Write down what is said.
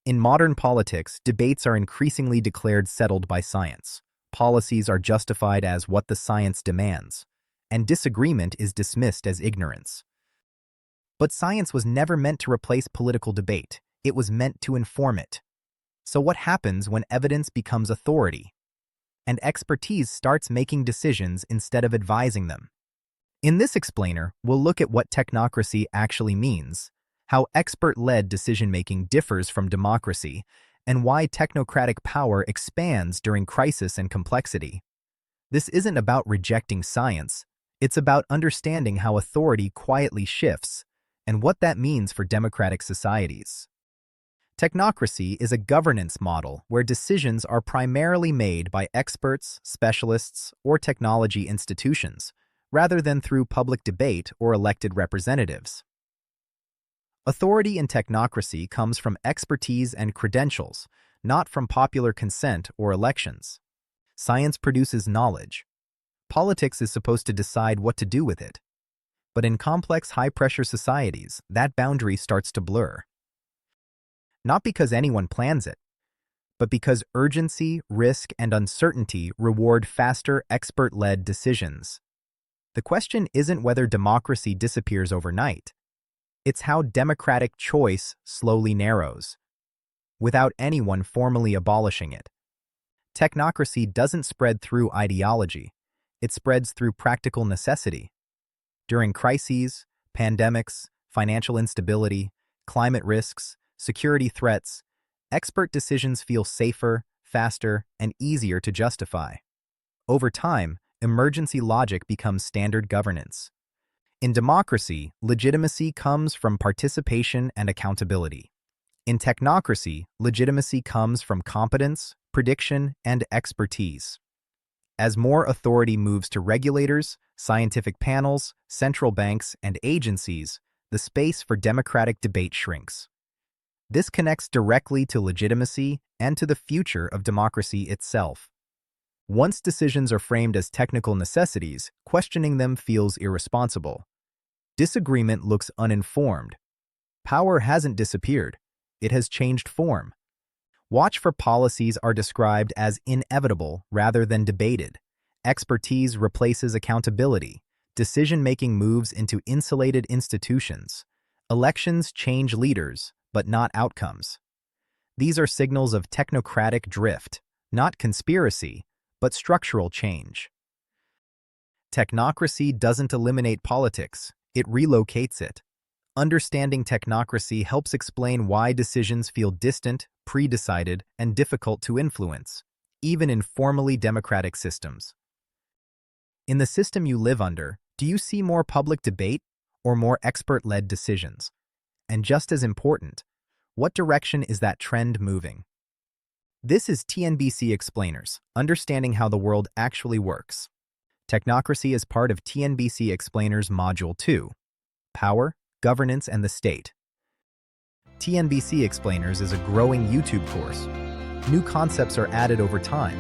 In modern politics, debates are increasingly declared settled by science. Policies are justified as what the science demands, and disagreement is dismissed as ignorance. But science was never meant to replace political debate. It was meant to inform it. So what happens when evidence becomes authority, and expertise starts making decisions instead of advising them? In this explainer, we'll look at what technocracy actually means, how expert-led decision-making differs from democracy, and why technocratic power expands during crisis and complexity. This isn't about rejecting science, it's about understanding how authority quietly shifts and what that means for democratic societies. Technocracy is a governance model where decisions are primarily made by experts, specialists, or technology institutions, rather than through public debate or elected representatives. Authority in technocracy comes from expertise and credentials, not from popular consent or elections. Science produces knowledge. Politics is supposed to decide what to do with it. But in complex, high-pressure societies, that boundary starts to blur. Not because anyone plans it, but because urgency, risk, and uncertainty reward faster, expert-led decisions. The question isn't whether democracy disappears overnight. It's how democratic choice slowly narrows, without anyone formally abolishing it. Technocracy doesn't spread through ideology. It spreads through practical necessity. During crises, pandemics, financial instability, climate risks, security threats, expert decisions feel safer, faster, and easier to justify. Over time, emergency logic becomes standard governance. In democracy, legitimacy comes from participation and accountability. In technocracy, legitimacy comes from competence, prediction, and expertise. As more authority moves to regulators, scientific panels, central banks, and agencies, the space for democratic debate shrinks. This connects directly to legitimacy and to the future of democracy itself. Once decisions are framed as technical necessities, questioning them feels irresponsible. Disagreement looks uninformed. Power hasn't disappeared. It has changed form. Watch for policies are described as inevitable rather than debated. Expertise replaces accountability. Decision-making moves into insulated institutions. Elections change leaders, but not outcomes. These are signals of technocratic drift, not conspiracy, but structural change. Technocracy doesn't eliminate politics, it relocates it. Understanding technocracy helps explain why decisions feel distant, pre-decided, and difficult to influence, even in formally democratic systems. In the system you live under, do you see more public debate or more expert-led decisions? And just as important, what direction is that trend moving? This is TNBC Explainers, understanding how the world actually works. Technocracy is part of TNBC Explainers Module 2, Power, Governance, and the State. TNBC Explainers is a growing YouTube course. New concepts are added over time,